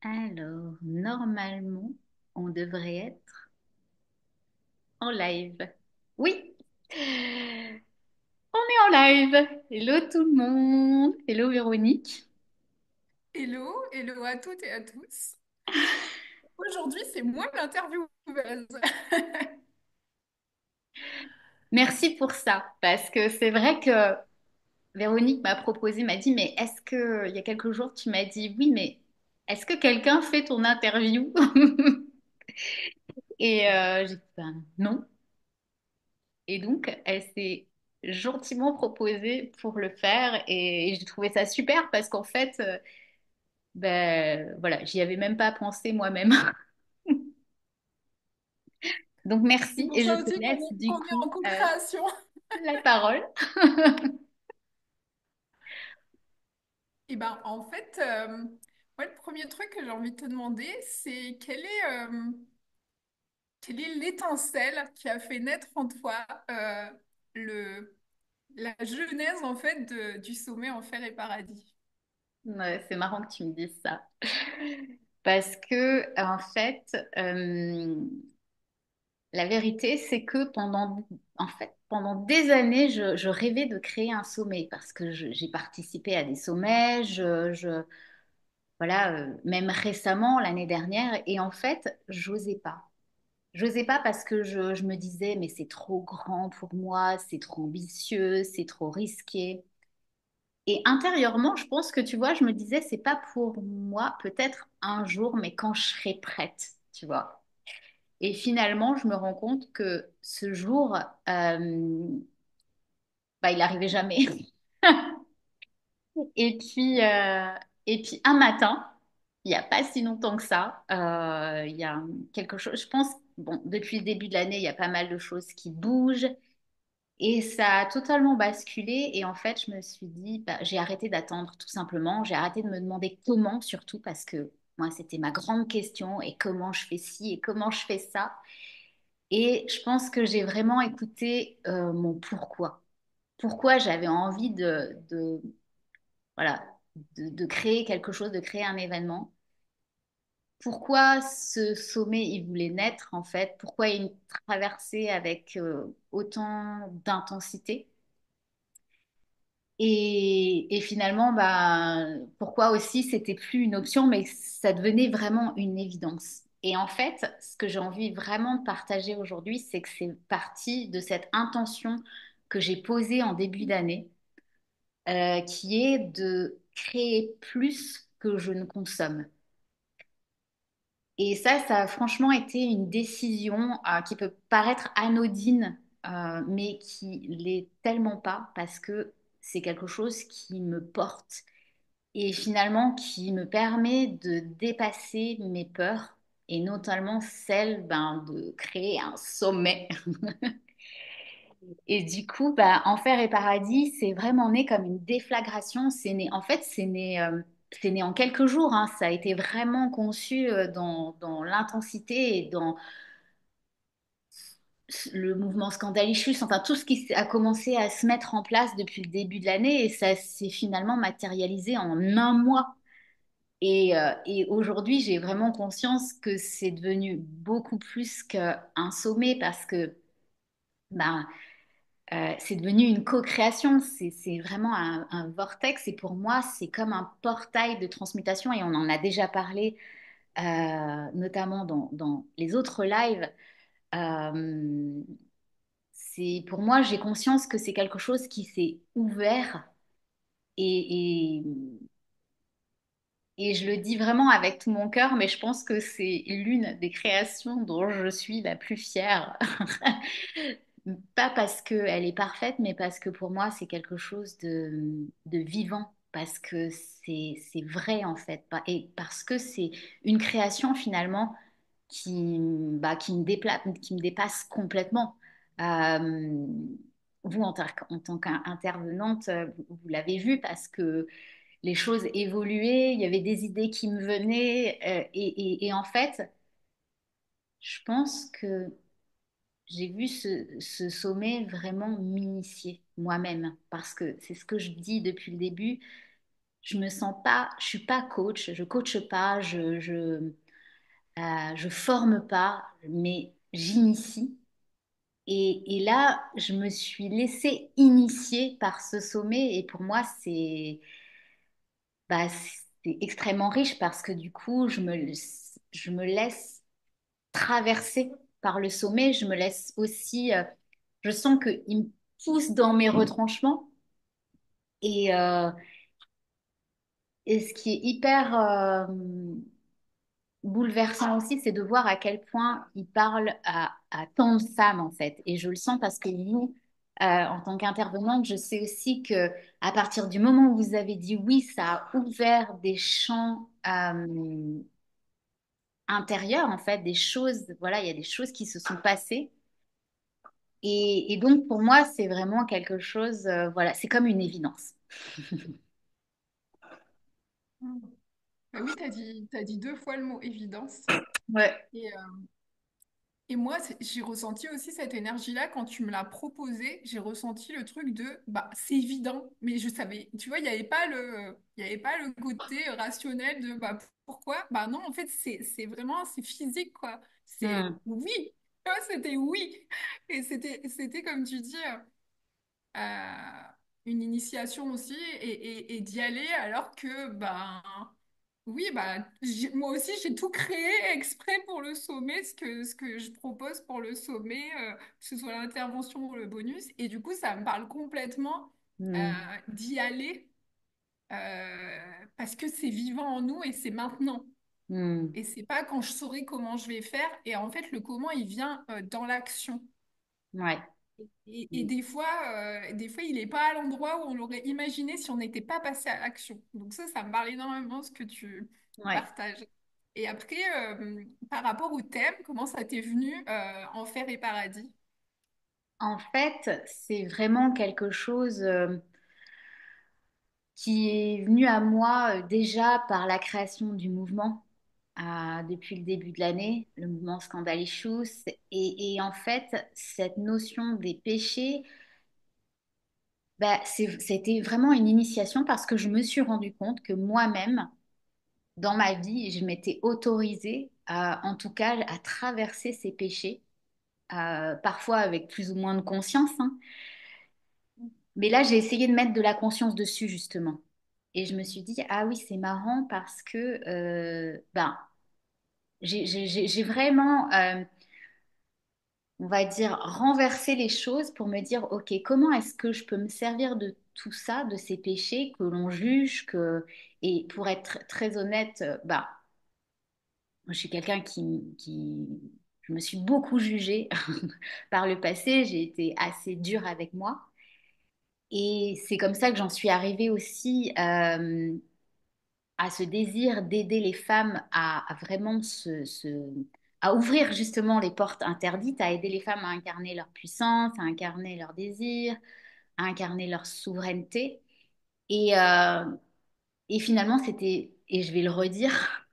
Alors, normalement, on devrait être en live. Oui, on est en live. Hello tout le monde. Hello Véronique. Hello, hello à toutes et à tous. Aujourd'hui, c'est moi l'intervieweuse. Merci pour ça, parce que c'est vrai que Véronique m'a proposé, m'a dit, mais est-ce que, il y a quelques jours, tu m'as dit, oui, mais est-ce que quelqu'un fait ton interview? Et j'ai dit, ben non. Et donc, elle s'est gentiment proposée pour le faire et j'ai trouvé ça super parce qu'en fait, ben voilà, j'y avais même pas pensé moi-même. Donc C'est merci pour et je ça te aussi qu'on laisse est, du qu'on est en coup co-création. la parole. Et ben, en fait, moi, le premier truc que j'ai envie de te demander, c'est quelle est l'étincelle qui a fait naître en toi le, la genèse, en fait, du sommet Enfer et Paradis. Ouais, c'est marrant que tu me dises ça parce que en fait, la vérité c'est que pendant des années, je rêvais de créer un sommet parce que j'ai participé à des sommets, voilà, même récemment l'année dernière et en fait, j'osais pas. J'osais pas parce que je me disais, mais c'est trop grand pour moi, c'est trop ambitieux, c'est trop risqué. Et intérieurement, je pense que tu vois, je me disais, c'est pas pour moi, peut-être un jour, mais quand je serai prête, tu vois. Et finalement, je me rends compte que ce jour, bah, il arrivait jamais. Et puis, euh, et puis un matin, il n'y a pas si longtemps que ça, il y a quelque chose, je pense, bon, depuis le début de l'année, il y a pas mal de choses qui bougent. Et ça a totalement basculé. Et en fait, je me suis dit, bah, j'ai arrêté d'attendre tout simplement. J'ai arrêté de me demander comment, surtout parce que moi, c'était ma grande question. Et comment je fais ci et comment je fais ça. Et je pense que j'ai vraiment écouté mon pourquoi. Pourquoi j'avais envie voilà, de créer quelque chose, de créer un événement. Pourquoi ce sommet, il voulait naître en fait. Pourquoi une traversée avec autant d'intensité. Et finalement, bah, pourquoi aussi c'était plus une option, mais ça devenait vraiment une évidence. Et en fait, ce que j'ai envie vraiment de partager aujourd'hui, c'est que c'est parti de cette intention que j'ai posée en début d'année, qui est de créer plus que je ne consomme. Et ça a franchement été une décision, qui peut paraître anodine, mais qui l'est tellement pas parce que c'est quelque chose qui me porte et finalement qui me permet de dépasser mes peurs et notamment celle ben, de créer un sommet. Et du coup, bah, Enfer et Paradis, c'est vraiment né comme une déflagration. C'est né, en fait, c'est né en quelques jours, hein. Ça a été vraiment conçu dans l'intensité et dans le mouvement Scandalicious, enfin tout ce qui a commencé à se mettre en place depuis le début de l'année et ça s'est finalement matérialisé en un mois. Et aujourd'hui, j'ai vraiment conscience que c'est devenu beaucoup plus qu'un sommet parce que ben, c'est devenu une co-création. C'est vraiment un vortex et pour moi, c'est comme un portail de transmutation et on en a déjà parlé notamment dans les autres lives. Euh, pour moi, j'ai conscience que c'est quelque chose qui s'est ouvert et, et je le dis vraiment avec tout mon cœur, mais je pense que c'est l'une des créations dont je suis la plus fière. Pas parce qu'elle est parfaite, mais parce que pour moi, c'est quelque chose de vivant, parce que c'est vrai en fait, et parce que c'est une création finalement qui me dépasse complètement. Euh, Vous, en tant qu'intervenante, vous l'avez vu parce que les choses évoluaient, il y avait des idées qui me venaient. Et en fait, je pense que j'ai vu ce sommet vraiment m'initier moi-même. Parce que c'est ce que je dis depuis le début. je me sens pas, je suis pas coach, je coache pas, je forme pas, mais j'initie. Et là, je me suis laissée initier par ce sommet et pour moi, c'est extrêmement riche parce que du coup, je me laisse traverser par le sommet, je me laisse aussi, je sens qu'il me pousse dans mes retranchements et, euh, et ce qui est hyper bouleversant aussi, c'est de voir à quel point il parle à tant de femmes en fait. Et je le sens parce que vous, en tant qu'intervenante, je sais aussi que à partir du moment où vous avez dit oui, ça a ouvert des champs intérieurs en fait, des choses. Voilà, il y a des choses qui se sont passées. Et donc pour moi, c'est vraiment quelque chose. Voilà, c'est comme une évidence. Mm. Bah oui, t'as dit deux fois le mot évidence. Ouais. Et, et moi, j'ai ressenti aussi cette énergie-là quand tu me l'as proposé. J'ai ressenti le truc de, bah, c'est évident, mais je savais, tu vois, il y avait pas le côté rationnel de, bah, pourquoi? Bah non, en fait, c'est vraiment, c'est physique, quoi. C'est Hmm, oui. Tu vois, c'était oui. Et c'était comme tu dis, une initiation aussi et d'y aller alors que, ben, oui, bah, moi aussi, j'ai tout créé exprès pour le sommet, ce que je propose pour le sommet, que ce soit l'intervention ou le bonus. Et du coup, ça me parle complètement hmm, d'y aller parce que c'est vivant en nous et c'est maintenant. hmm. Et c'est pas quand je saurai comment je vais faire. Et en fait, le comment, il vient dans l'action. Ouais. Et des fois, il n'est pas à l'endroit où on l'aurait imaginé si on n'était pas passé à l'action. Donc ça me parle énormément ce que tu Ouais. partages. Et après, par rapport au thème, comment ça t'est venu, Enfer et paradis? En fait, c'est vraiment quelque chose qui est venu à moi déjà par la création du mouvement depuis le début de l'année, le mouvement Scandalicious. Et en fait, cette notion des péchés, bah, c'était vraiment une initiation parce que je me suis rendu compte que moi-même, dans ma vie, je m'étais autorisée, en tout cas, à traverser ces péchés, parfois avec plus ou moins de conscience, hein. Mais là, j'ai essayé de mettre de la conscience dessus, justement. Et je me suis dit, ah oui, c'est marrant parce que ben, j'ai vraiment, on va dire, renversé les choses pour me dire, ok, comment est-ce que je peux me servir de tout ça, de ces péchés que l'on juge, que... Et pour être très honnête, ben, moi, je suis quelqu'un Je me suis beaucoup jugée par le passé, j'ai été assez dure avec moi. Et c'est comme ça que j'en suis arrivée aussi à ce désir d'aider les femmes à vraiment à ouvrir justement les portes interdites, à aider les femmes à incarner leur puissance, à incarner leur désir, à incarner leur souveraineté. Et, euh, et finalement, c'était, et je vais le redire,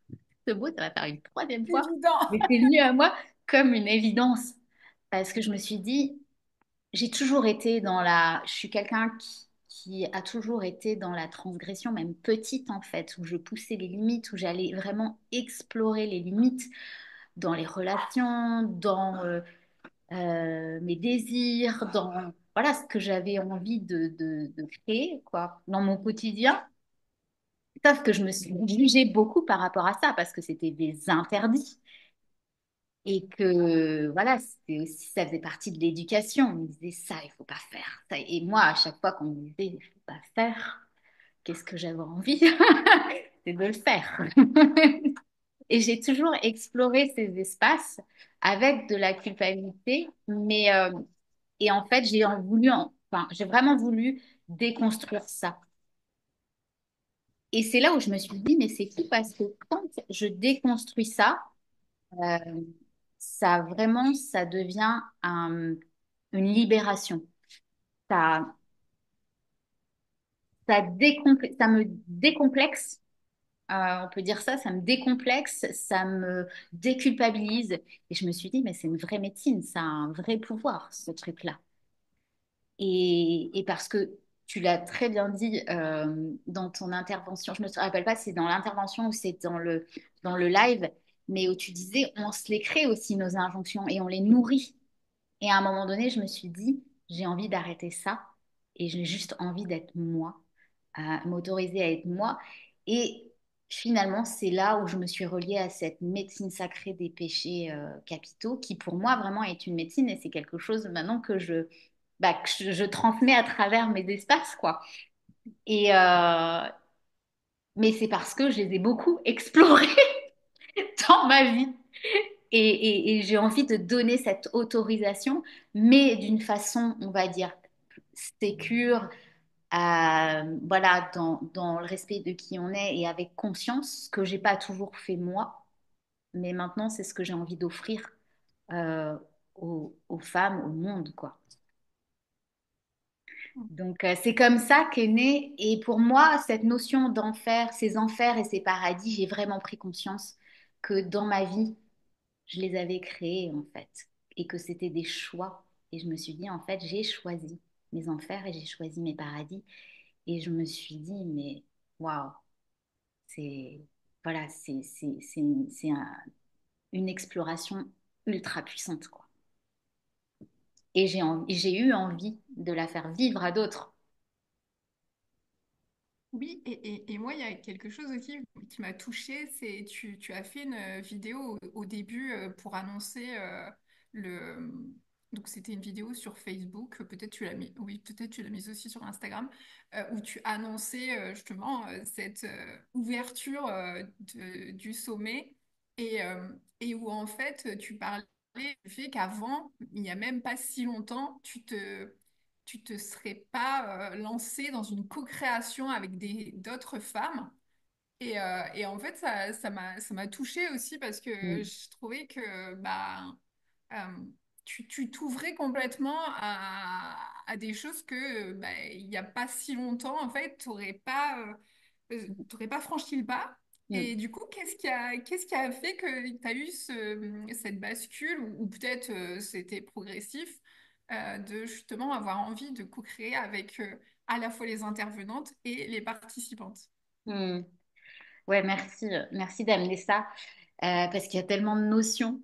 ce mot, ça va faire une troisième fois, Évident. mais c'est venu à moi comme une évidence. Parce que je me suis dit, j'ai toujours été dans la... Je suis quelqu'un qui a toujours été dans la transgression, même petite en fait, où je poussais les limites, où j'allais vraiment explorer les limites dans les relations, dans mes désirs, dans voilà ce que j'avais envie de créer, quoi, dans mon quotidien. Sauf que je me suis jugée beaucoup par rapport à ça, parce que c'était des interdits. Et que voilà, c'était aussi, ça faisait partie de l'éducation. On me disait ça, il faut pas faire. Ça. Et moi, à chaque fois qu'on me disait il faut pas faire, qu'est-ce que j'avais envie? C'est de le faire. Et j'ai toujours exploré ces espaces avec de la culpabilité, mais et en fait, enfin, j'ai vraiment voulu déconstruire ça. Et c'est là où je me suis dit, mais c'est fou parce que quand je déconstruis ça, euh, ça vraiment, ça devient une libération. Ça, ça me décomplexe, on peut dire ça me décomplexe, ça me déculpabilise. Et je me suis dit, mais c'est une vraie médecine, ça a un vrai pouvoir, ce truc-là. Et parce que tu l'as très bien dit dans ton intervention. Je ne me rappelle pas si c'est dans l'intervention ou c'est dans le live, mais où tu disais, on se les crée aussi, nos injonctions, et on les nourrit. Et à un moment donné, je me suis dit, j'ai envie d'arrêter ça et j'ai juste envie d'être moi, à m'autoriser à être moi. Et finalement, c'est là où je me suis reliée à cette médecine sacrée des péchés capitaux, qui pour moi vraiment est une médecine et c'est quelque chose maintenant que je transmets à travers mes espaces, quoi. Et mais c'est parce que je les ai beaucoup explorés dans ma vie. Et j'ai envie de donner cette autorisation, mais d'une façon, on va dire, sécure, voilà, dans le respect de qui on est et avec conscience, ce que j'ai pas toujours fait moi, mais maintenant c'est ce que j'ai envie d'offrir aux femmes, au monde, quoi. Donc c'est comme ça qu'est née, et pour moi, cette notion d'enfer, ces enfers et ces paradis, j'ai vraiment pris conscience que dans ma vie, je les avais créés en fait, et que c'était des choix. Et je me suis dit, en fait, j'ai choisi mes enfers et j'ai choisi mes paradis. Et je me suis dit, mais waouh, c'est voilà, une exploration ultra puissante, quoi. Et j'ai eu envie de la faire vivre à d'autres. Oui, et moi, il y a quelque chose aussi qui m'a touchée, c'est tu as fait une vidéo au début pour annoncer le... Donc c'était une vidéo sur Facebook, peut-être tu l'as mis, oui, peut-être tu l'as mise aussi sur Instagram, où tu annonçais justement cette ouverture du sommet et où en fait tu parlais du fait qu'avant, il n'y a même pas si longtemps, tu te serais pas lancé dans une co-création avec d'autres femmes. Et en fait, ça m'a touchée aussi parce que Mm, je trouvais que euh, tu t'ouvrais complètement à des choses que il n'y a pas si longtemps, en fait, t'aurais pas franchi le pas. mm, Et du coup, qu'est-ce qui a fait que tu as eu cette bascule, ou peut-être c'était progressif, de justement avoir envie de co-créer avec à la fois les intervenantes et les participantes? mm. Ouais, merci, merci d'amener ça, parce qu'il y a tellement de notions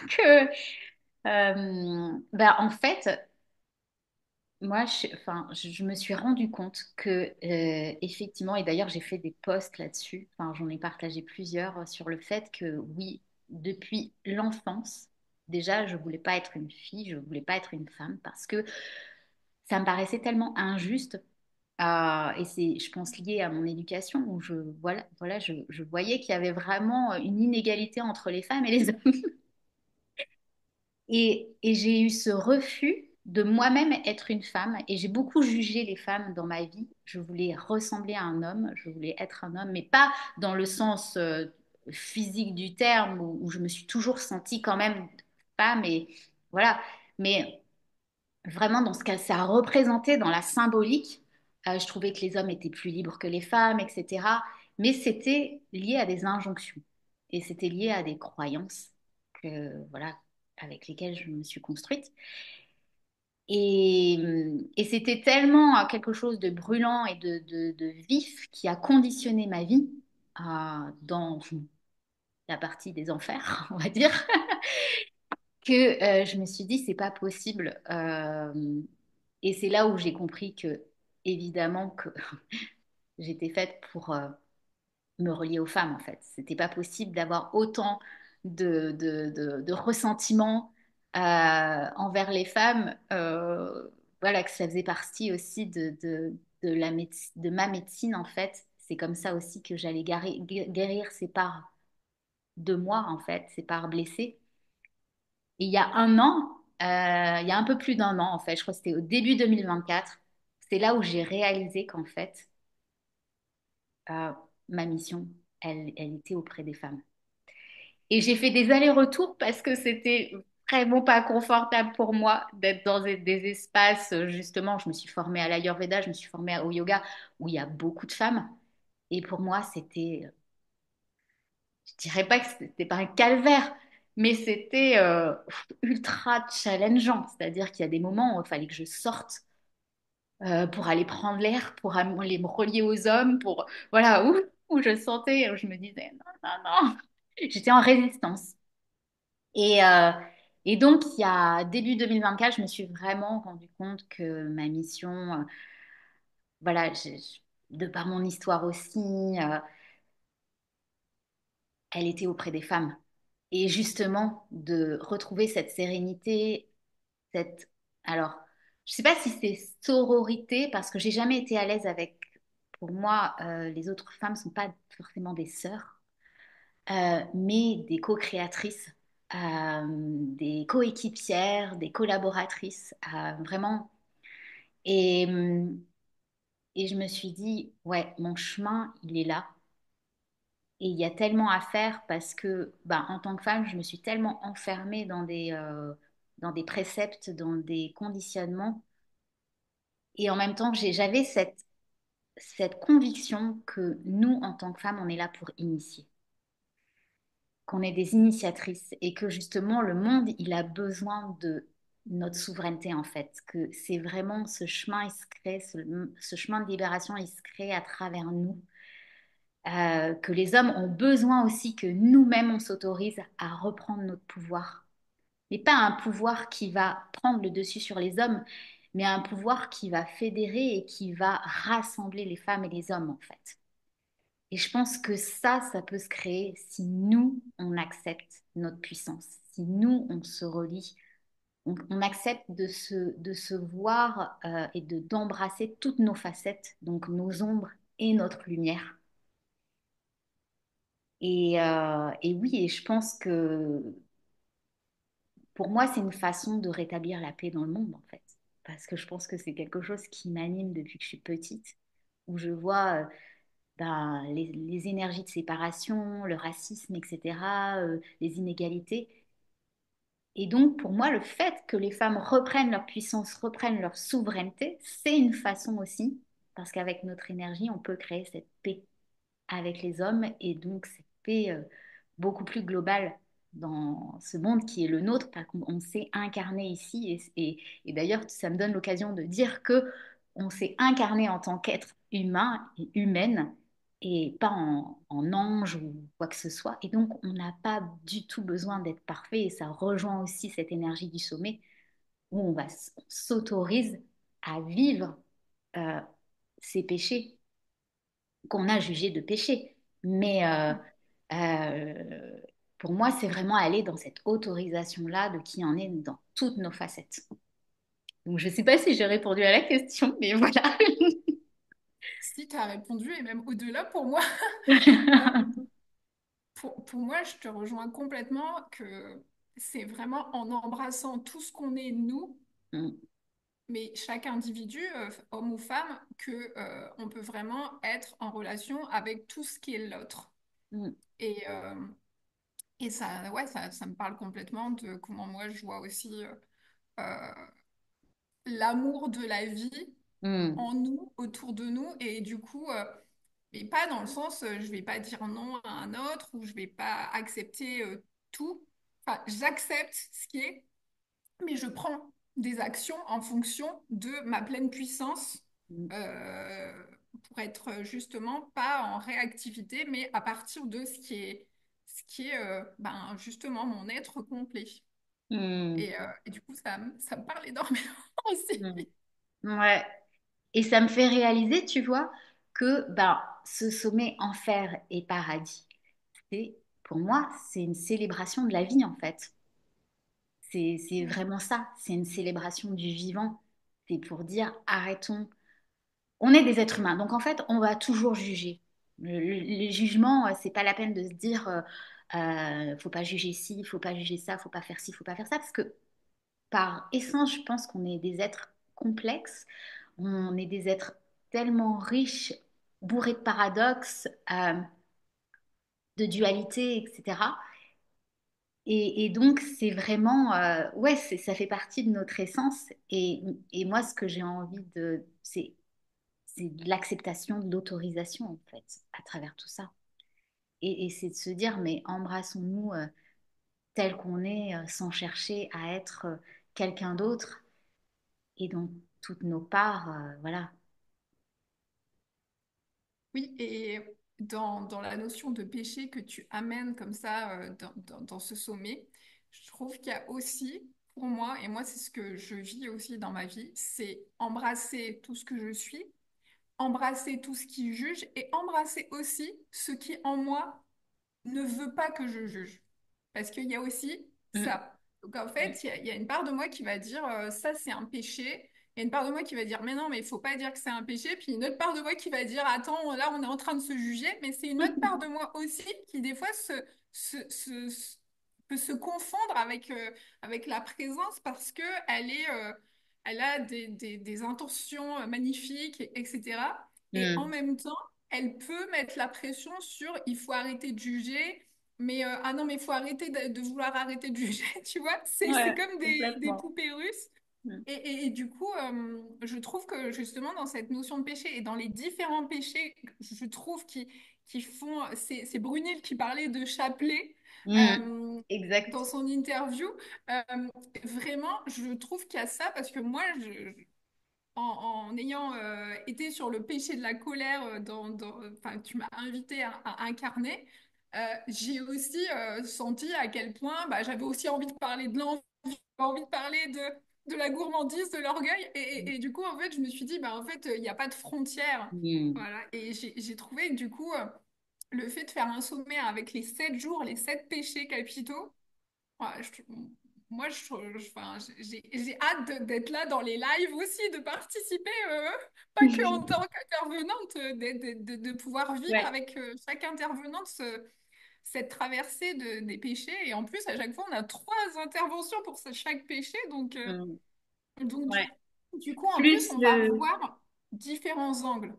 que, en fait, moi, enfin, je me suis rendu compte que, effectivement, et d'ailleurs, j'ai fait des posts là-dessus, enfin, j'en ai partagé plusieurs sur le fait que, oui, depuis l'enfance, déjà, je voulais pas être une fille, je voulais pas être une femme, parce que ça me paraissait tellement injuste. Et c'est, je pense, lié à mon éducation, où je voyais qu'il y avait vraiment une inégalité entre les femmes et les hommes. Et j'ai eu ce refus de moi-même être une femme et j'ai beaucoup jugé les femmes dans ma vie. Je voulais ressembler à un homme, je voulais être un homme, mais pas dans le sens physique du terme où je me suis toujours sentie quand même femme et voilà. Mais vraiment dans ce que ça représentait dans la symbolique, je trouvais que les hommes étaient plus libres que les femmes, etc. Mais c'était lié à des injonctions et c'était lié à des croyances voilà, avec lesquelles je me suis construite. Et c'était tellement quelque chose de brûlant et de vif qui a conditionné ma vie dans la partie des enfers, on va dire, que je me suis dit, c'est pas possible. Et c'est là où j'ai compris que, évidemment, que j'étais faite pour me relier aux femmes, en fait. C'était pas possible d'avoir autant de ressentiments envers les femmes. Voilà, que ça faisait partie aussi de ma médecine, en fait. C'est comme ça aussi que j'allais guérir ces parts de moi, en fait, ces parts blessées. Et il y a un an, il y a un peu plus d'un an en fait, je crois que c'était au début 2024, c'est là où j'ai réalisé qu'en fait, euh, ma mission, elle était auprès des femmes. Et j'ai fait des allers-retours parce que c'était vraiment pas confortable pour moi d'être dans des espaces, justement, je me suis formée à l'Ayurveda, je me suis formée au yoga, où il y a beaucoup de femmes. Et pour moi, c'était, je dirais pas que c'était pas un calvaire, mais c'était ultra challengeant. C'est-à-dire qu'il y a des moments où il fallait que je sorte. pour aller prendre l'air, pour aller me relier aux hommes, pour voilà où je sentais, où je me disais non, non, non. J'étais en résistance. Et, euh, et donc, il y a début 2024, je me suis vraiment rendu compte que ma mission, voilà, de par mon histoire aussi, elle était auprès des femmes. Et justement, de retrouver cette sérénité, cette... Alors, je sais pas si c'est sororité, parce que j'ai jamais été à l'aise avec... Pour moi, les autres femmes sont pas forcément des sœurs, mais des co-créatrices, des coéquipières, des collaboratrices, vraiment. Et, hum, et je me suis dit, ouais, mon chemin, il est là. Et il y a tellement à faire parce que, ben, en tant que femme, je me suis tellement enfermée dans des préceptes, dans des conditionnements. Et en même temps, j'avais cette conviction que nous, en tant que femmes, on est là pour initier, qu'on est des initiatrices et que justement, le monde, il a besoin de notre souveraineté, en fait, que c'est vraiment ce chemin, il se crée, ce chemin de libération, il se crée à travers nous. Que les hommes ont besoin aussi que nous-mêmes, on s'autorise à reprendre notre pouvoir. Mais pas un pouvoir qui va prendre le dessus sur les hommes, mais un pouvoir qui va fédérer et qui va rassembler les femmes et les hommes, en fait. Et je pense que ça peut se créer si nous, on accepte notre puissance, si nous, on se relie, on accepte de se voir et d'embrasser toutes nos facettes, donc nos ombres et notre lumière. Et oui, et je pense que pour moi, c'est une façon de rétablir la paix dans le monde, en fait. Parce que je pense que c'est quelque chose qui m'anime depuis que je suis petite, où je vois ben, les énergies de séparation, le racisme, etc., les inégalités. Et donc, pour moi, le fait que les femmes reprennent leur puissance, reprennent leur souveraineté, c'est une façon aussi, parce qu'avec notre énergie, on peut créer cette paix avec les hommes et donc cette paix beaucoup plus globale dans ce monde qui est le nôtre, parce qu'on s'est incarné ici et d'ailleurs ça me donne l'occasion de dire que on s'est incarné en tant qu'être humain et humaine et pas en ange ou quoi que ce soit et donc on n'a pas du tout besoin d'être parfait et ça rejoint aussi cette énergie du sommet où on s'autorise à vivre euh, ses péchés qu'on a jugé de péché. Mais euh, pour moi, c'est vraiment aller dans cette autorisation-là de qui en est dans toutes nos facettes. Donc, je ne sais pas si j'ai répondu à la question, mais voilà. Si tu as répondu, et même au-delà pour moi, euh, pour moi, je te rejoins complètement que c'est vraiment en embrassant tout ce qu'on est nous, Mm, mais chaque individu, homme ou femme, que on peut vraiment être en relation avec tout ce qui est l'autre. mm, Et, euh, et ça, ouais, ça me parle complètement de comment moi je vois aussi euh, l'amour de la vie mm, en nous, autour de nous, et du coup, mais pas dans le sens, je vais pas dire non à un autre ou je vais pas accepter tout. Enfin, j'accepte ce qui est, mais je prends des actions en fonction de ma pleine puissance mm, euh, pour être justement pas en réactivité, mais à partir de ce qui est ben, justement mon être complet. mm, Et du coup, ça me parle énormément aussi. mm. Ouais. Et ça me fait réaliser, tu vois, que ben, ce sommet enfer et paradis, c'est, pour moi, c'est une célébration de la vie, en fait. C'est vraiment ça, c'est une célébration du vivant. C'est pour dire, arrêtons. On est des êtres humains, donc en fait, on va toujours juger. Les jugements, c'est pas la peine de se dire, faut pas juger ci, faut pas juger ça, faut pas faire ci, faut pas faire ça, parce que par essence, je pense qu'on est des êtres complexes, on est des êtres tellement riches, bourrés de paradoxes, de dualité, etc. Et donc, c'est vraiment, ouais, ça fait partie de notre essence. Et moi, ce que j'ai envie de, c'est de l'acceptation, de l'autorisation, en fait, à travers tout ça. Et c'est de se dire, mais embrassons-nous tel qu'on est, sans chercher à être quelqu'un d'autre. Et dans toutes nos parts, voilà. Oui, et dans la notion de péché que tu amènes comme ça dans ce sommet, je trouve qu'il y a aussi, pour moi, et moi c'est ce que je vis aussi dans ma vie, c'est embrasser tout ce que je suis, embrasser tout ce qui juge et embrasser aussi ce qui en moi ne veut pas que je juge. Parce qu'il y a aussi Mm, ça. Donc en mm, fait, il y a une part de moi qui va dire ça c'est un péché. Il y a une part de moi qui va dire mais non, mais il faut pas dire que c'est un péché. Puis une autre part de moi qui va dire attends, là on est en train de se juger. Mais c'est une autre part de moi aussi qui des fois peut se confondre avec la présence parce que elle a des intentions magnifiques, etc. Et en mm. même temps, elle peut mettre la pression sur il faut arrêter de juger, mais ah non, mais il faut arrêter de vouloir arrêter de juger, tu vois. C'est Ouais, comme des complètement. poupées russes. Mm, Et du coup, je trouve que justement dans cette notion de péché et dans les différents péchés, je trouve qui font, c'est Brunel qui parlait de chapelet mm. euh, Exact. dans son interview. Euh, Vraiment, je trouve qu'il y a ça parce que moi, en ayant été sur le péché de la colère, enfin, tu m'as invité à incarner, j'ai aussi senti à quel point bah, j'avais aussi envie de parler de l'envie, envie de parler de la gourmandise, de l'orgueil. Et du coup, en fait, je me suis dit, bah, en fait, il n'y a pas de frontières. Mm. Voilà. Et j'ai trouvé, du coup, le fait de faire un sommet avec les 7 jours, les 7 péchés capitaux, ouais, moi, enfin, j'ai hâte d'être là dans les lives aussi, de participer, pas que en tant qu'intervenante, de pouvoir vivre Ouais. avec chaque intervenante cette traversée des péchés. Et en plus, à chaque fois, on a 3 interventions pour chaque péché. Mm. Donc Ouais. du coup, en plus, Plus on va le, voir différents angles.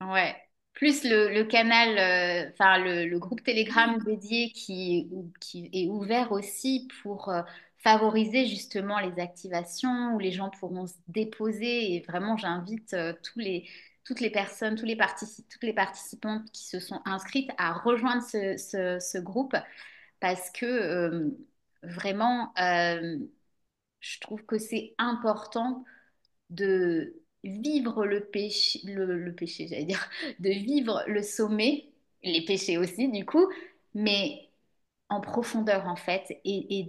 ouais. Plus le canal, enfin le groupe Telegram Oui, dédié qui est ouvert aussi pour favoriser justement les activations où les gens pourront se déposer. Et vraiment, j'invite toutes les personnes, toutes les participantes qui se sont inscrites à rejoindre ce groupe parce que vraiment, je trouve que c'est important de vivre le péché, le péché, j'allais dire, de vivre le sommet, les péchés aussi du coup, mais en profondeur en fait, et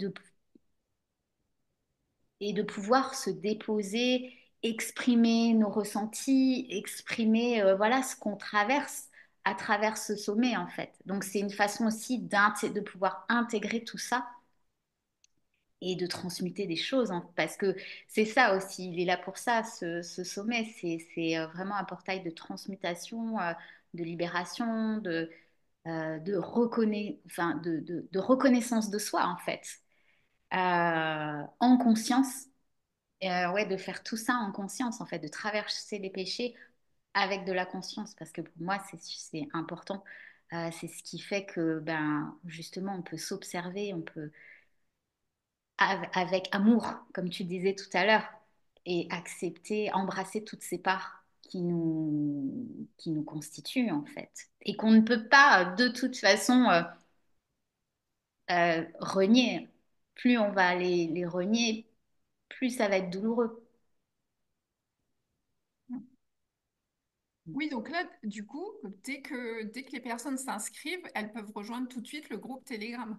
de pouvoir se déposer, exprimer nos ressentis, exprimer voilà ce qu'on traverse à travers ce sommet en fait. Donc c'est une façon aussi de pouvoir intégrer tout ça et de transmuter des choses, hein, parce que c'est ça aussi, il est là pour ça, ce sommet, c'est vraiment un portail de transmutation, de libération, enfin, de reconnaissance de soi, en fait, en conscience, ouais, de faire tout ça en conscience, en fait, de traverser les péchés avec de la conscience, parce que pour moi, c'est important. C'est ce qui fait que, ben, justement, on peut s'observer, on peut avec amour, comme tu disais tout à l'heure, et accepter, embrasser toutes ces parts qui nous constituent en fait, et qu'on ne peut pas de toute façon renier. Plus on va les renier, plus ça va être douloureux. oui, donc là, du coup, dès que les personnes s'inscrivent, elles peuvent rejoindre tout de suite le groupe Telegram.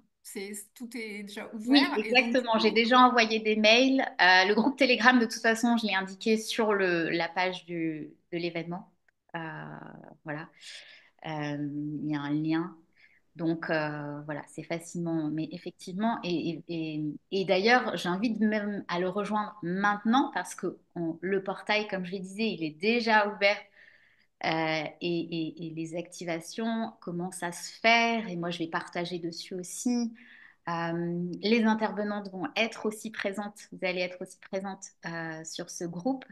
Tout est déjà Oui, ouvert et donc du exactement. J'ai coup, déjà envoyé des mails. Le groupe Telegram, de toute façon, je l'ai indiqué sur la page de l'événement. Euh, voilà. Il y a un lien. Donc voilà, c'est facilement, mais effectivement, et d'ailleurs, j'invite même à le rejoindre maintenant parce que le portail, comme je le disais, il est déjà ouvert et les activations commencent à se faire et moi je vais partager dessus aussi. Les intervenantes vont être aussi présentes, vous allez être aussi présentes sur ce groupe.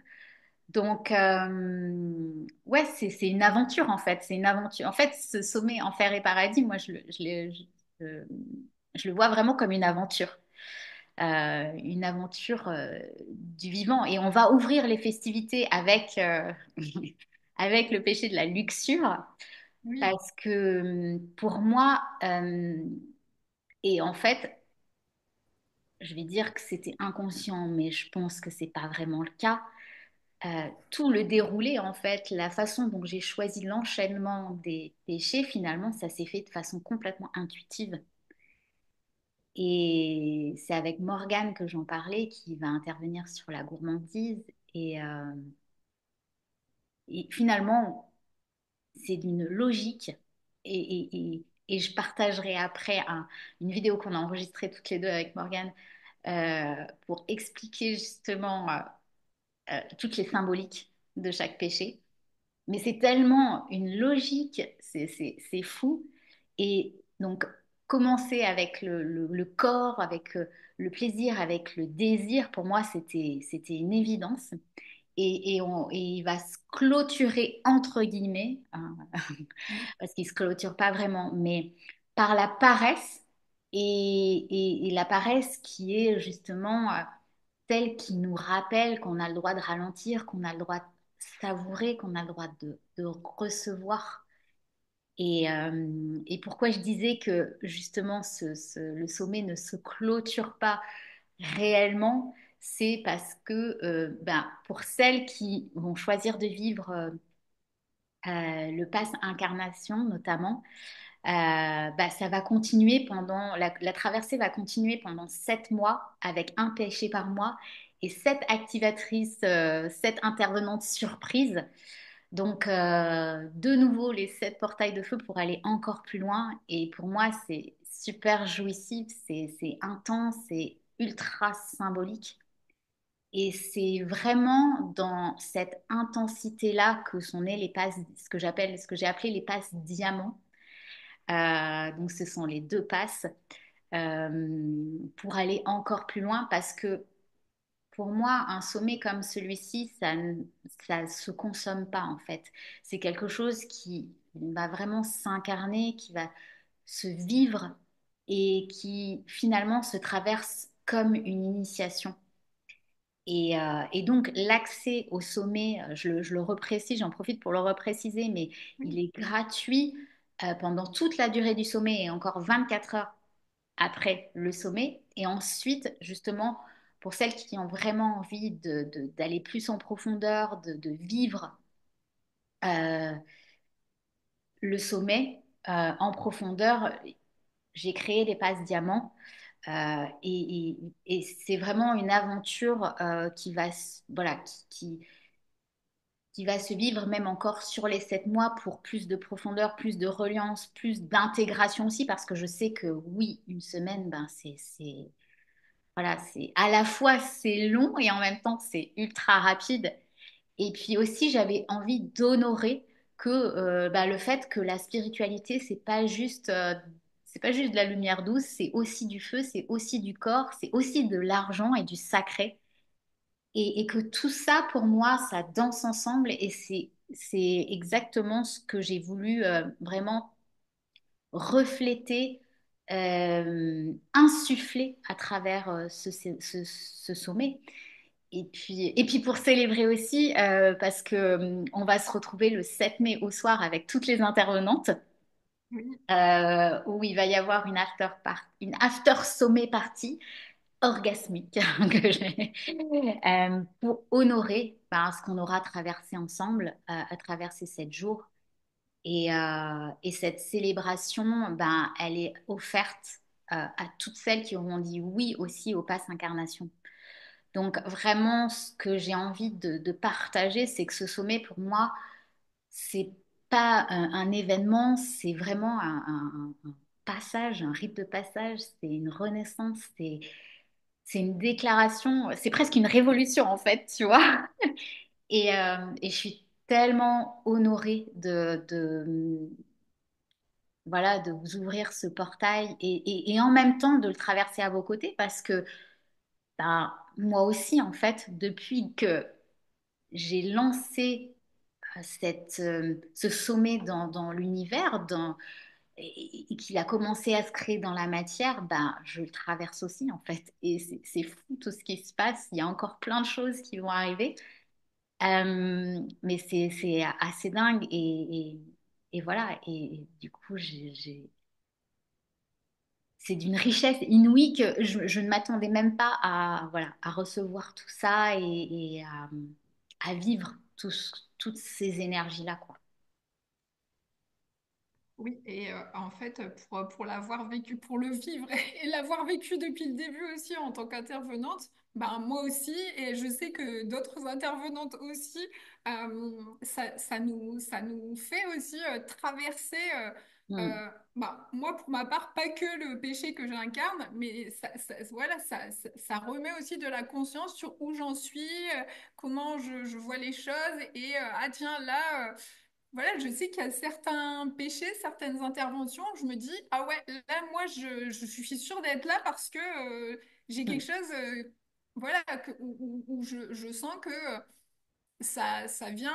Donc, ouais, c'est une aventure en fait. C'est une aventure. En fait, ce sommet Enfer et Paradis, moi, je le vois vraiment comme une aventure du vivant. Et on va ouvrir les festivités avec, avec le péché de la luxure, oui, parce que pour moi, et en fait, je vais dire que c'était inconscient, mais je pense que c'est pas vraiment le cas. tout le déroulé, en fait, la façon dont j'ai choisi l'enchaînement des péchés, finalement, ça s'est fait de façon complètement intuitive. Et c'est avec Morgane que j'en parlais, qui va intervenir sur la gourmandise. Et finalement, c'est d'une logique. Et je partagerai après une vidéo qu'on a enregistrée toutes les deux avec Morgane pour expliquer justement toutes les symboliques de chaque péché. Mais c'est tellement une logique, c'est fou. Et donc, commencer avec le corps, avec le plaisir, avec le désir, pour moi, c'était une évidence. Et il va se clôturer entre guillemets, hein, parce qu'il ne se clôture pas vraiment, mais par la paresse, et la paresse qui est justement celle qui nous rappelle qu'on a le droit de ralentir, qu'on a le droit de savourer, qu'on a le droit de recevoir. Et pourquoi je disais que justement le sommet ne se clôture pas réellement, c'est parce que ben, pour celles qui vont choisir de vivre le pass incarnation notamment, bah, ça va continuer pendant, la traversée va continuer pendant 7 mois avec un péché par mois et 7 activatrices, 7 intervenantes surprises. Donc, de nouveau, les 7 portails de feu pour aller encore plus loin. Et pour moi, c'est super jouissif, c'est intense, c'est ultra symbolique. Et c'est vraiment dans cette intensité-là que sont nés les passes, ce que j'ai appelé les passes diamants. Donc, ce sont les 2 passes pour aller encore plus loin parce que pour moi, un sommet comme celui-ci, ça se consomme pas en fait. C'est quelque chose qui va vraiment s'incarner, qui va se vivre et qui finalement se traverse comme une initiation. Et donc, l'accès au sommet, je le reprécise, j'en profite pour le repréciser, mais il Oui, est gratuit pendant toute la durée du sommet et encore 24 heures après le sommet. Et ensuite, justement, pour celles qui ont vraiment envie d'aller plus en profondeur, de vivre euh, le sommet en profondeur, j'ai créé les passes diamants. Et c'est vraiment une aventure voilà, qui va se vivre même encore sur les 7 mois pour plus de profondeur, plus de reliance, plus d'intégration aussi, parce que je sais que oui, une semaine, ben voilà, c'est à la fois c'est long et en même temps c'est ultra rapide. Et puis aussi, j'avais envie d'honorer que bah, le fait que la spiritualité, c'est pas juste de la lumière douce, c'est aussi du feu, c'est aussi du corps, c'est aussi de l'argent et du sacré. Et que tout ça, pour moi, ça danse ensemble et c'est exactement ce que j'ai voulu vraiment refléter, insuffler à travers ce sommet. Et puis pour célébrer aussi, parce que on va se retrouver le 7 mai au soir avec toutes les intervenantes, oui, où il va y avoir une after sommet party orgasmique pour honorer ben, ce qu'on aura traversé ensemble à travers ces 7 jours. Et cette célébration, ben, elle est offerte à toutes celles qui auront dit oui aussi au pass incarnation. Donc vraiment, ce que j'ai envie de partager, c'est que ce sommet, pour moi, c'est pas un événement, c'est vraiment un passage, un rite de passage, c'est une renaissance, c'est une déclaration, c'est presque une révolution en fait, tu vois. Et je suis tellement honorée voilà, de vous ouvrir ce portail et en même temps de le traverser à vos côtés parce que ben, moi aussi, en fait, depuis que j'ai lancé ce sommet dans l'univers et qu'il a commencé à se créer dans la matière, ben, je le traverse aussi, en fait. Et c'est fou tout ce qui se passe. Il y a encore plein de choses qui vont arriver. Mais c'est assez dingue. Et voilà. Et du coup, c'est d'une richesse inouïe que je ne m'attendais même pas à, voilà, à recevoir tout ça et à vivre toutes ces énergies-là, quoi. Oui, et en fait, pour l'avoir vécu, pour le vivre et l'avoir vécu depuis le début aussi en tant qu'intervenante, ben, moi aussi, et je sais que d'autres intervenantes aussi, ça nous fait aussi traverser, Mm, ben, moi pour ma part, pas que le péché que j'incarne, mais voilà, ça remet aussi de la conscience sur où j'en suis, comment je vois les choses, et ah tiens, là. Voilà, je sais qu'il y a certains péchés, certaines interventions, je me dis, ah ouais, là, moi, je suis sûre d'être là parce que j'ai quelque mm, chose, voilà, où je sens que ça vient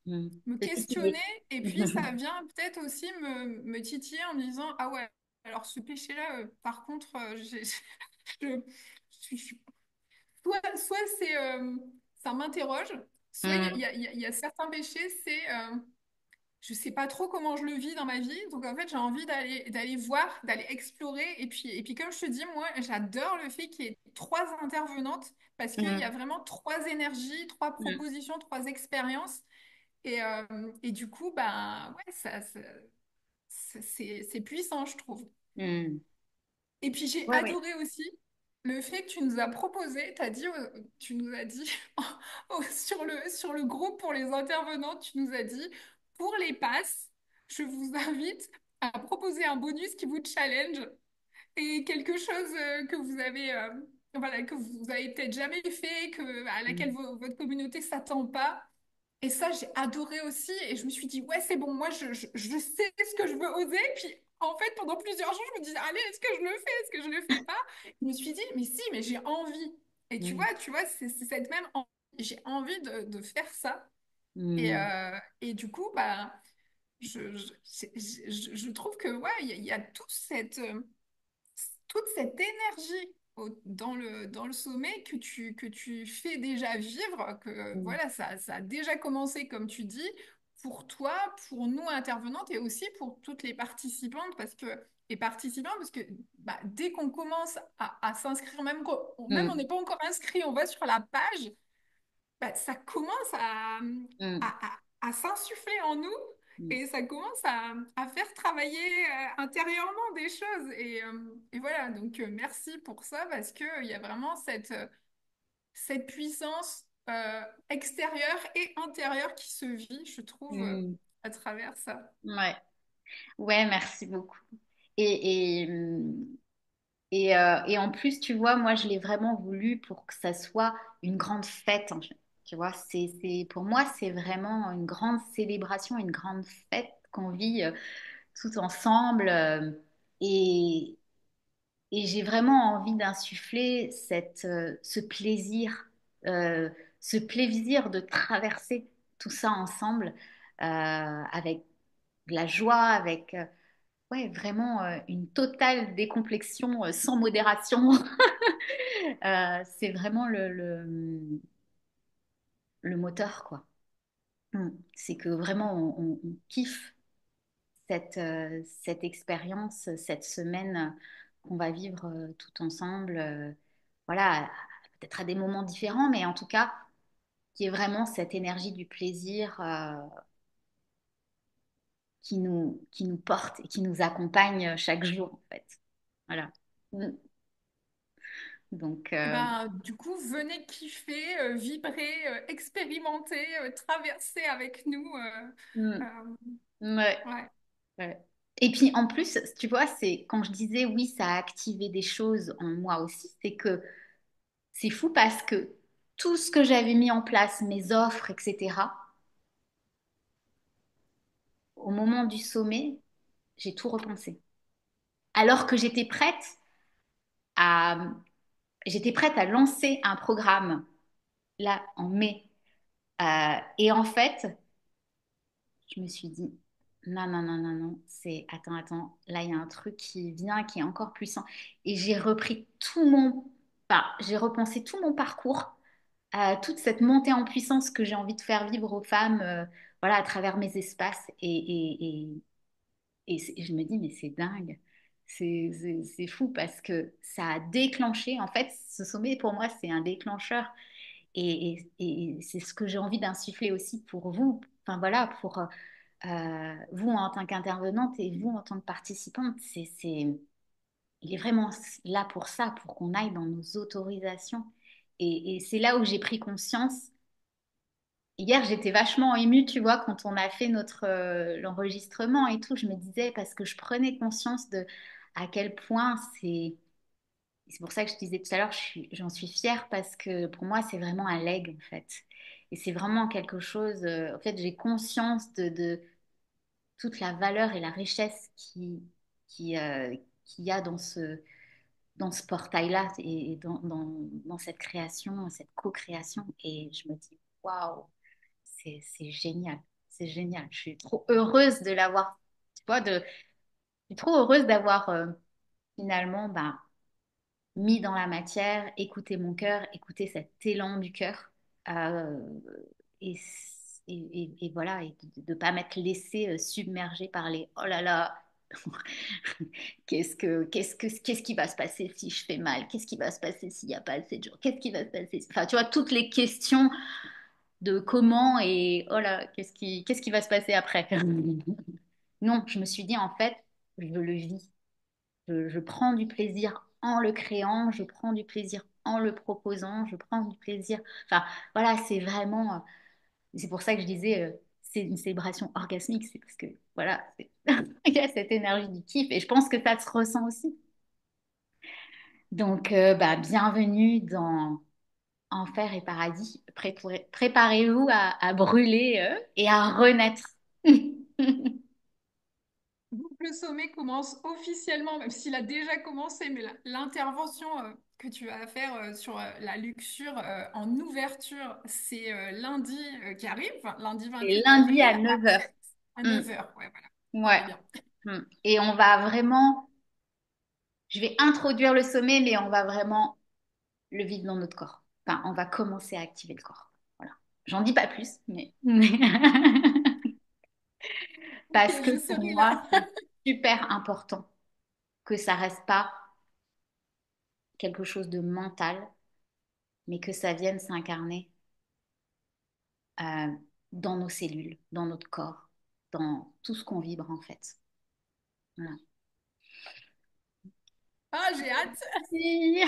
mm. me C'est questionner, titillé. et puis ça vient peut-être aussi me titiller en me disant, ah ouais, alors ce péché-là, par contre, je, je suis soit ça m'interroge, soit Mm, il y a certains péchés, je sais pas trop comment je le vis dans ma vie, donc en fait j'ai envie d'aller voir, d'aller explorer, et puis comme je te dis, moi j'adore le fait qu'il y ait trois intervenantes, parce qu'il y a mm, vraiment trois énergies, trois mm, propositions, trois expériences, et et du coup, bah ouais, c'est puissant, je trouve. mm. Et puis j'ai Ouais, ouais. adoré aussi le fait que tu nous as proposé, tu nous as dit sur le groupe pour les intervenants, tu nous as dit pour les passes, je vous invite à proposer un bonus qui vous challenge et quelque chose que vous avez voilà, que vous avez peut-être jamais fait, à laquelle Mm, votre communauté s'attend pas. Et ça, j'ai adoré aussi. Et je me suis dit, ouais, c'est bon, moi, je sais ce que je veux oser. Puis, en fait, pendant plusieurs jours, je me disais, allez, est-ce que je le fais? Est-ce que je le fais pas? Je me suis dit, mais si, mais j'ai envie. Et mm, tu vois, c'est cette même envie. J'ai envie de faire ça. mm, Et du coup, bah, je trouve que, ouais, il y a toute cette énergie dans le sommet que tu fais déjà vivre, que mm, voilà, ça a déjà commencé, comme tu dis, pour toi, pour nous intervenantes et aussi pour toutes les participantes, parce que bah, dès qu'on commence à s'inscrire, même on mm, n'est pas encore inscrit, on va sur la page, bah, ça commence mm, à s'insuffler en nous mm, et ça commence à faire travailler intérieurement des choses. Et voilà, donc merci pour ça parce qu'il y a vraiment cette puissance extérieure et intérieure qui se vit, je trouve, mm. à travers ça. Ouais. Ouais, merci beaucoup. Et, et en plus, tu vois, moi, je l'ai vraiment voulu pour que ça soit une grande fête, en fait. Tu vois, pour moi, c'est vraiment une grande célébration, une grande fête qu'on vit tout ensemble. Et, et j'ai vraiment envie d'insuffler euh, ce plaisir de traverser tout ça ensemble avec de la joie, avec ouais, vraiment une totale décomplexion sans modération. C'est vraiment le moteur, quoi. C'est que vraiment on kiffe cette expérience, cette semaine qu'on va vivre tout ensemble. Voilà, peut-être à des moments différents, mais en tout cas, qui est vraiment cette énergie du plaisir qui nous porte et qui nous accompagne chaque jour, en fait. Voilà. Mm. Donc, Et ben, du coup, venez kiffer, vibrer, expérimenter, traverser avec nous. mm, Euh, ouais, ouais. ouais. Et puis en plus, tu vois, c'est quand je disais oui, ça a activé des choses en moi aussi, c'est que c'est fou parce que tout ce que j'avais mis en place, mes offres, etc., au moment du sommet, j'ai tout repensé. Alors que à, j'étais prête à lancer un programme là en mai. Et en fait, je me suis dit, non, non, non, non, non, attends, là, il y a un truc qui vient, qui est encore puissant. Et j'ai repris enfin, j'ai repensé tout mon parcours, toute cette montée en puissance que j'ai envie de faire vivre aux femmes, voilà, à travers mes espaces. Je me dis, mais c'est dingue. C'est fou parce que ça a déclenché, en fait, ce sommet pour moi, c'est un déclencheur. Et c'est ce que j'ai envie d'insuffler aussi pour vous. Enfin voilà, pour vous en tant qu'intervenante et vous en tant que participante. Il est vraiment là pour ça, pour qu'on aille dans nos autorisations. Et c'est là où j'ai pris conscience. Hier, j'étais vachement émue, tu vois, quand on a fait l'enregistrement et tout. Je me disais, parce que je prenais conscience de à quel point c'est pour ça que je disais tout à l'heure, j'en suis fière parce que pour moi, c'est vraiment un leg, en fait. Et c'est vraiment quelque chose. En fait, j'ai conscience de toute la valeur et la richesse qui, qu'il y a dans ce portail-là et dans cette création, cette co-création. Et je me dis, waouh, c'est génial. C'est génial. Je suis trop heureuse de l'avoir, tu vois, je suis trop heureuse d'avoir finalement, bah, mis dans la matière, écouter mon cœur, écouter cet élan du cœur. euh, et, et voilà, et de ne pas m'être laissée submerger par les oh là là, qu'est-ce qui va se passer si je fais mal? Qu'est-ce qui va se passer s'il n'y a pas assez de jours? Qu'est-ce qui va se passer? Enfin, tu vois, toutes les questions de comment et oh là, qu'est-ce qui va se passer après? Non, je me suis dit en fait, je le vis. Je prends du plaisir en le créant, je prends du plaisir en le proposant, je prends du plaisir. Enfin, voilà, c'est vraiment. C'est pour ça que je disais, c'est une célébration orgasmique, c'est parce que, voilà, il y a cette énergie du kiff et je pense que ça se ressent aussi. Donc, bah, bienvenue dans Enfer et Paradis. Préparez-vous à brûler et à renaître. Donc, le sommet commence officiellement, même s'il a déjà commencé, mais l'intervention que tu vas faire sur la luxure en ouverture, c'est lundi qui arrive, enfin, lundi C'est 28 lundi avril, à 9h. à 9 heures. Ouais, voilà, on Ouais. est bien. Et on va vraiment, je vais introduire le sommet, mais on va vraiment le vivre dans notre corps. Enfin, on va commencer à activer le corps. Voilà. J'en dis pas plus, mais Ok, parce que je pour serai moi, là. c'est super important que ça reste pas quelque chose de mental, mais que ça vienne s'incarner euh, dans nos cellules, dans notre corps, dans tout ce qu'on vibre en fait. Voilà. Ah, j'ai hâte. Si.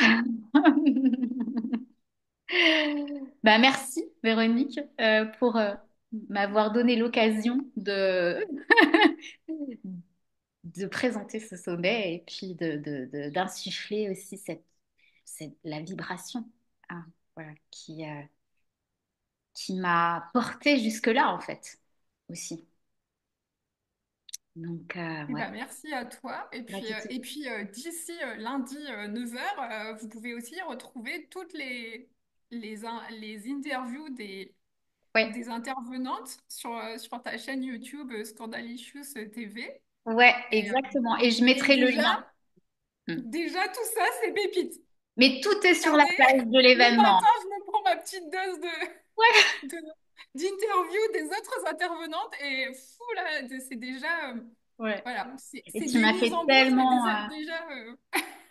Bah, merci Véronique pour m'avoir donné l'occasion de présenter ce sommet et puis d'insuffler aussi la vibration hein, voilà, qui m'a portée jusque-là en fait aussi. Donc Eh ouais, ben, merci à toi. gratitude. D'ici lundi 9 heures, vous pouvez aussi retrouver toutes les interviews Ouais, des intervenantes sur ta chaîne YouTube Scandalicious TV. ouais, Et, euh, exactement. Et je et mettrai le déjà, lien. Hmm. déjà, tout ça, c'est pépite. Mais tout est sur la Regardez, page de le l'événement. matin, je me prends ma petite dose Ouais, de, d'interview des autres intervenantes et fou là, c'est déjà, ouais. voilà, Et c'est tu des m'as mises fait en bouche, mais tellement, déjà,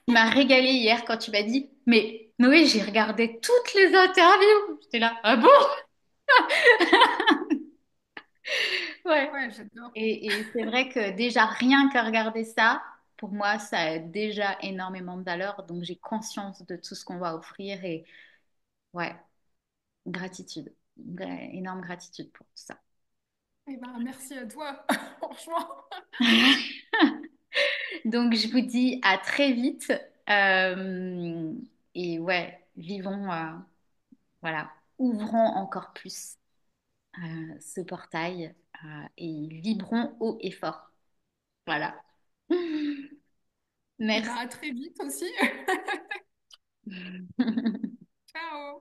tu m'as régalé hier quand tu m'as dit, mais Noé, j'ai regardé toutes les interviews. J'étais là, ah bon? Ouais. ouais, j'adore. Et c'est vrai que déjà, rien qu'à regarder ça, pour moi, ça a déjà énormément de valeur. Donc, j'ai conscience de tout ce qu'on va offrir et ouais, gratitude. Énorme gratitude pour tout ça. Eh ben, merci à toi, franchement. Donc, je vous dis à très vite. Euh, et ouais, vivons, voilà, ouvrons encore plus ce portail et vibrons haut et fort. Voilà. Eh ben, Merci. à très vite aussi. Ciao.